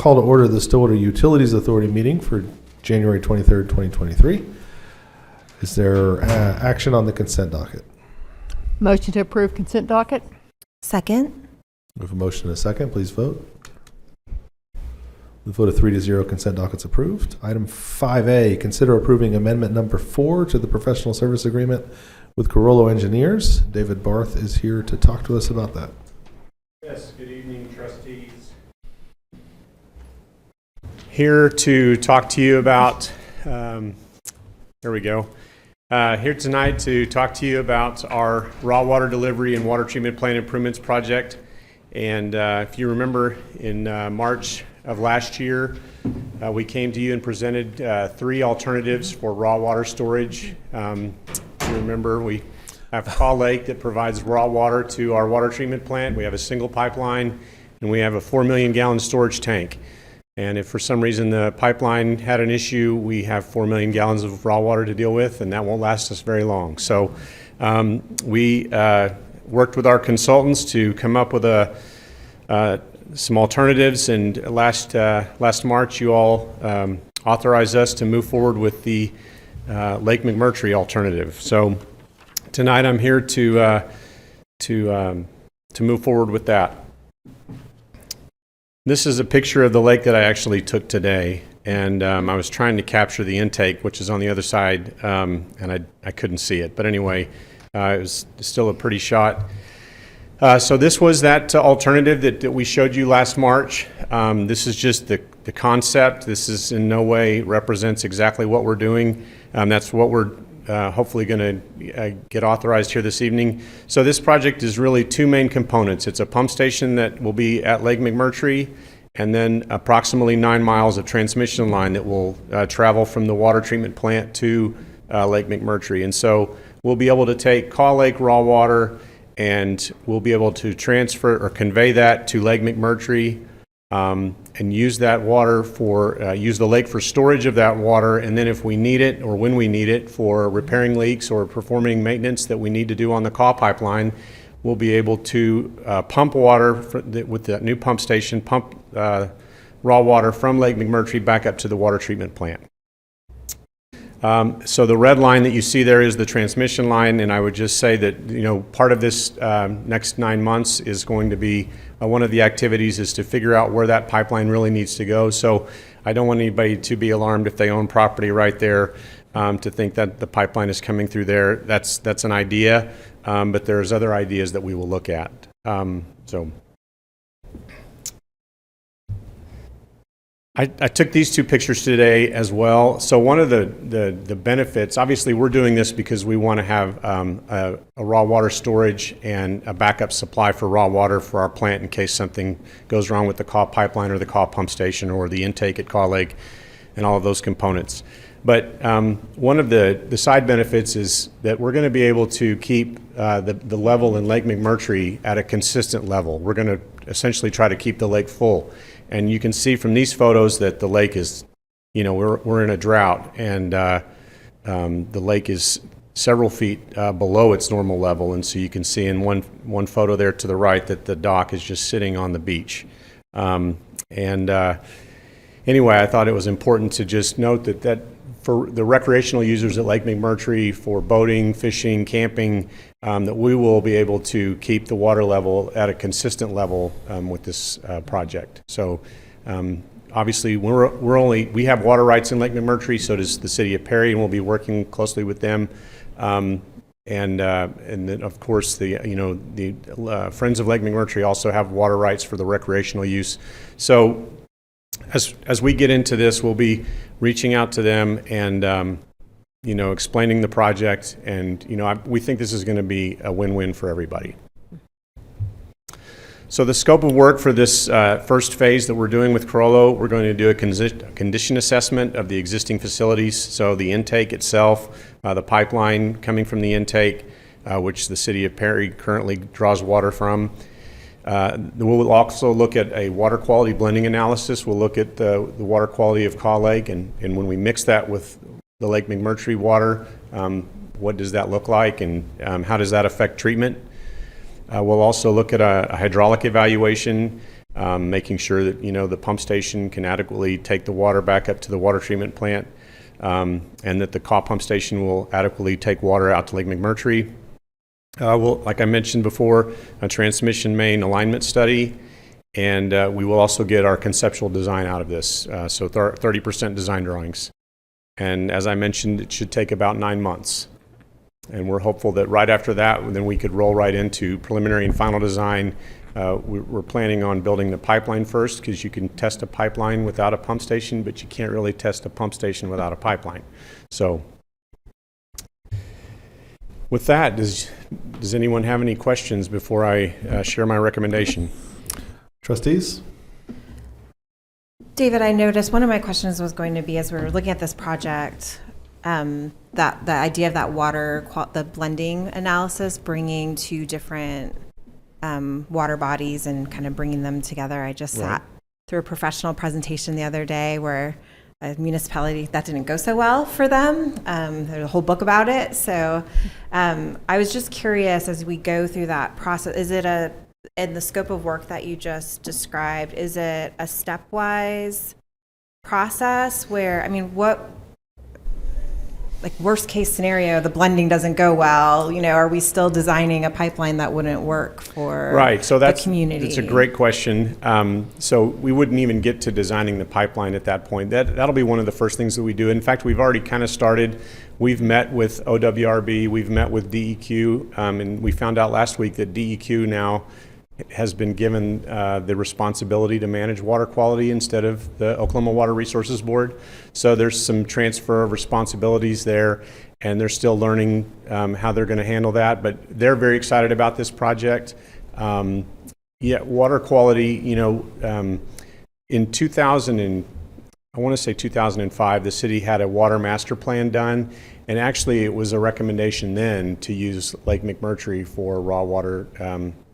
call to order the Stillwater Utilities Authority meeting for January 23rd, 2023. Is there action on the consent docket? Motion to approve consent docket. Second. We have a motion and a second. Please vote. The vote of 3-0, consent docket's approved. Item 5A, consider approving amendment number 4 to the professional service agreement with Carollo Engineers. David Barth is here to talk to us about that. Yes, good evening, trustees. Here to talk to you about, here tonight to talk to you about our raw water delivery and water treatment plant improvements project. And if you remember, in March of last year, we came to you and presented 3 alternatives for raw water storage. If you remember, we have Kaw Lake that provides raw water to our water treatment plant. We have a single pipeline, and we have a 4 million gallon storage tank. And if for some reason the pipeline had an issue, we have 4 million gallons of raw water to deal with, and that won't last us very long. So we worked with our consultants to come up with some alternatives, and last March you all authorized us to move forward with the Lake McMurtry alternative. So tonight I'm here to move forward with that. This is a picture of the lake that I actually took today, and I was trying to capture the intake, which is on the other side, and I couldn't see it. But anyway, it was still a pretty shot. So this was that alternative that we showed you last March. This is just the concept. This is in no way represents exactly what we're doing. That's what we're hopefully going to get authorized here this evening. So this project is really 2 main components. It's a pump station that will be at Lake McMurtry, and then approximately 9 miles of transmission line that will travel from the water treatment plant to Lake McMurtry. And so we'll be able to take Kaw Lake raw water, and we'll be able to transfer or convey that to Lake McMurtry, and use that water for, use the lake for storage of that water, and then if we need it, or when we need it, for repairing leaks or performing maintenance that we need to do on the Kaw pipeline, we'll be able to pump water with that new pump station, pump raw water from Lake McMurtry back up to the water treatment plant. So the red line that you see there is the transmission line, and I would just say that, you know, part of this next 9 months is going to be one of the activities is to figure out where that pipeline really needs to go. So I don't want anybody to be alarmed if they own property right there to think that the pipeline is coming through there. That's an idea, but there's other ideas that we will look at. I took these 2 pictures today as well. So one of the benefits, obviously we're doing this because we want to have a raw water storage and a backup supply for raw water for our plant in case something goes wrong with the Kaw pipeline or the Kaw pump station or the intake at Kaw Lake and all of those components. But one of the side benefits is that we're going to be able to keep the level in Lake McMurtry at a consistent level. We're going to essentially try to keep the lake full. And you can see from these photos that the lake is, you know, we're in a drought, and the lake is several feet below its normal level. And so you can see in one photo there to the right that the dock is just sitting on the beach. Anyway, I thought it was important to just note that for the recreational users at Lake McMurtry, for boating, fishing, camping, that we will be able to keep the water level at a consistent level with this project. So obviously we have water rights in Lake McMurtry, so does the city of Perry, and we'll be working closely with them. And then of course the Friends of Lake McMurtry also have water rights for the recreational use. So as we get into this, we'll be reaching out to them and explaining the project, and we think this is going to be a win-win for everybody. So the scope of work for this first phase that we're doing with Carollo, we're going to do a condition assessment of the existing facilities. So the intake itself, the pipeline coming from the intake, which the city of Perry currently draws water from. We'll also look at a water quality blending analysis. We'll look at the water quality of Kaw Lake, and when we mix that with the Lake McMurtry water, what does that look like, and how does that affect treatment? We'll also look at a hydraulic evaluation making sure that, the pump station can adequately take the water back up to the water treatment plant, and that the CAW pump station will adequately take water out to Lake McMurtry. Like I mentioned before, a transmission main alignment study, and we will also get our conceptual design out of this, so 30% design drawings. And as I mentioned, it should take about 9 months. And we're hopeful that right after that, then we could roll right into preliminary and final design. We're planning on building the pipeline first, because you can test a pipeline without a pump station, but you can't really test a pump station without a pipeline. So with that, does anyone have any questions before I share my recommendation? Trustees? David, I noticed one of my questions was going to be, as we were looking at this project, that the idea of that the blending analysis, bringing two different water bodies and kind of bringing them together. I just sat through a professional presentation the other day where a municipality, that didn't go so well for them. There's a whole book about it. So I was just curious, as we go through that process, is it in the scope of work that you just described, is it a stepwise process where, like worst case scenario, the blending doesn't go well, are we still designing a pipeline that wouldn't work for the community? It's a great question. So we wouldn't even get to designing the pipeline at that point. That'll be one of the first things that we do. In fact, we've already kind of started. We've met with OWRB, we've met with DEQ, and we found out last week that DEQ now has been given the responsibility to manage water quality instead of the Oklahoma Water Resources Board. So there's some transfer of responsibilities there, and they're still learning how they're going to handle that. But they're very excited about this project. Water quality, in 2005, the city had a water master plan done, and actually it was a recommendation then to use Lake McMurtry for raw water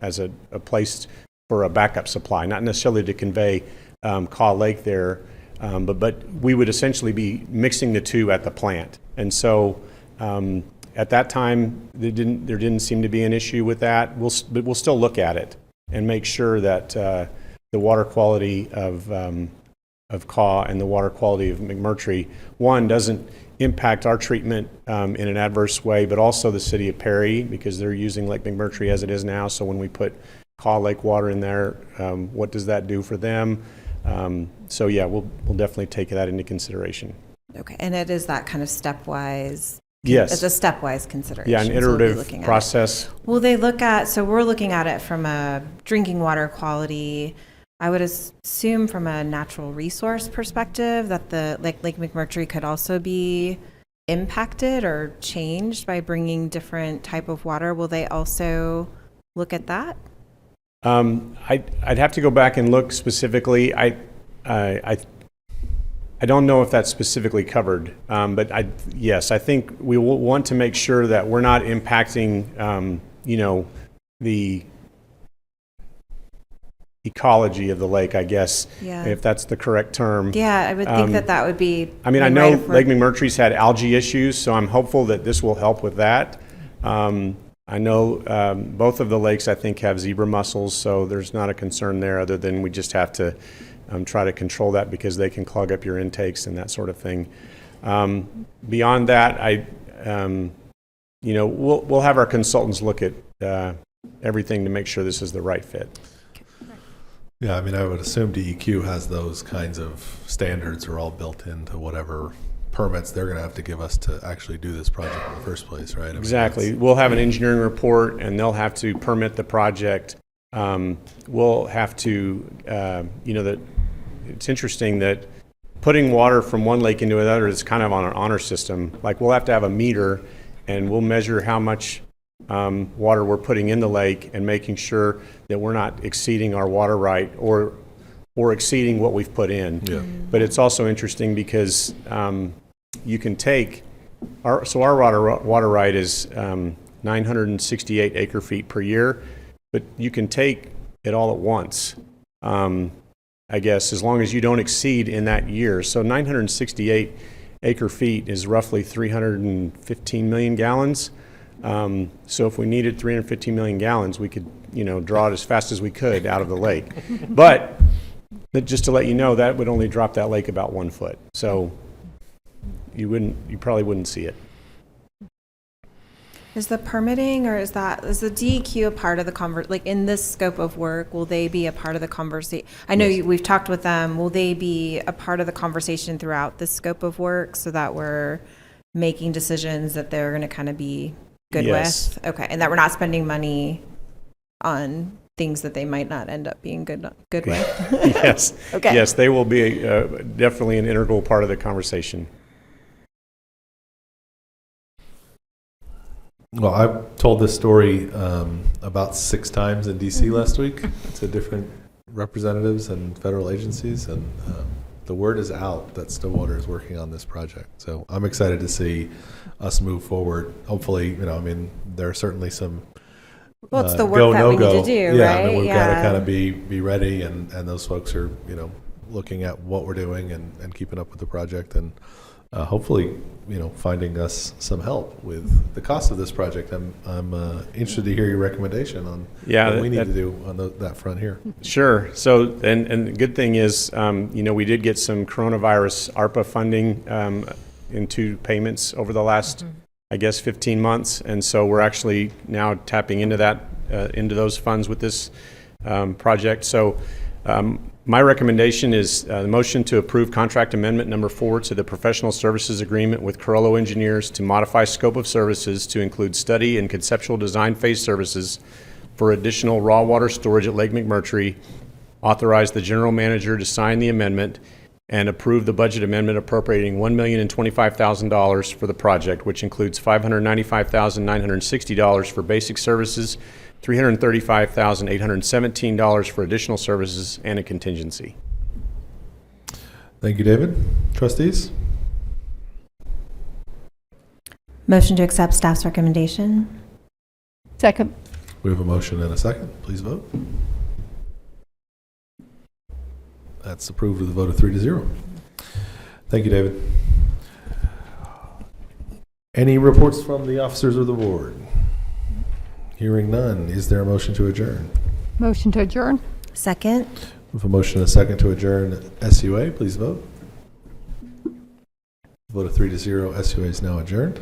as a place for a backup supply, not necessarily to convey Caw Lake there, but we would essentially be mixing the two at the plant. And so at that time, there didn't seem to be an issue with that. But we'll still look at it and make sure that the water quality of Caw and the water quality of McMurtry, one, doesn't impact our treatment in an adverse way, but also the city of Perry, because they're using Lake McMurtry as it is now. So when we put Caw Lake water in there, what does that do for them? We'll definitely take that into consideration. Okay, and it is that kind of stepwise. Yes. It's a stepwise consideration. Yeah, an iterative process. Will they look at, so we're looking at it from a drinking water quality, I would assume from a natural resource perspective that the Lake McMurtry could also be impacted or changed by bringing different type of water. Will they also look at that? I'd have to go back and look specifically. I don't know if that's specifically covered, but yes, I think we will want to make sure that we're not impacting, the ecology of the lake, I guess, if that's the correct term. Yeah, I would think that would be. I know Lake McMurtry's had algae issues, so I'm hopeful that this will help with that. I know both of the lakes, I think, have zebra mussels, so there's not a concern there, other than we just have to try to control that, because they can clog up your intakes and that sort of thing. Beyond that, we'll have our consultants look at everything to make sure this is the right fit. Yeah, I would assume DEQ has those kinds of standards are all built into whatever permits they're going to have to give us to actually do this project in the first place, right? Exactly. We'll have an engineering report, and they'll have to permit the project. We'll have to, it's interesting that putting water from one lake into another is kind of on an honor system. Like, we'll have to have a meter, and we'll measure how much water we're putting in the lake, and making sure that we're not exceeding our water right or exceeding what we've put in. Yeah. But it's also interesting because you can take our water right is 968 acre feet per year, but you can take it all at once, I guess, as long as you don't exceed in that year. So 968 acre feet is roughly 315 million gallons. So if we needed 315 million gallons, we could draw it as fast as we could out of the lake. But just to let you know, that would only drop that lake about 1 foot. So you probably wouldn't see it. Is the permitting or is the DEQ a part of the like in this scope of work, will they be a part of the conversation? I know we've talked with them. Will they be a part of the conversation throughout the scope of work so that we're making decisions that they're going to kind of be good Yes. with? Okay. And that we're not spending money on things that they might not end up being good with? Yes. Okay. Yes, they will be definitely an integral part of the conversation. Well, I've told this story about 6 times in D.C. last week to different representatives and federal agencies, and the word is out that Stillwater is working on this project. So I'm excited to see us move forward. Hopefully, there are certainly some Well, it's the work that we need to do, yeah, right? I mean, we've got to kind of be ready, and those folks are, looking at what we're doing and keeping up with the project, and hopefully, finding us some help with the cost of this project. I'm interested to hear your recommendation on what we need to do on that front here. Sure. So, and the good thing is, we did get some coronavirus ARPA funding in 2 payments over the last, I guess, 15 months. And so we're actually now tapping into into those funds with this project. So my recommendation is the motion to approve contract amendment number 4 to the professional services agreement with Carollo Engineers to modify scope of services to include study and conceptual design phase services for additional raw water storage at Lake McMurtry, authorize the general manager to sign the amendment, and approve the budget amendment appropriating $1,025,000 for the project, which includes $595,960 for basic services, $335,817 for additional services, and a contingency. Thank you, David. Trustees? Motion to accept staff's recommendation. Second. We have a motion and a second. Please vote. That's approved with a vote of 3-0. Thank you, David. Any reports from the officers of the board? Hearing none, is there a motion to adjourn? Motion to adjourn. Second. With a motion and a second to adjourn SUA, please vote. Vote of 3-0, SUA is now adjourned.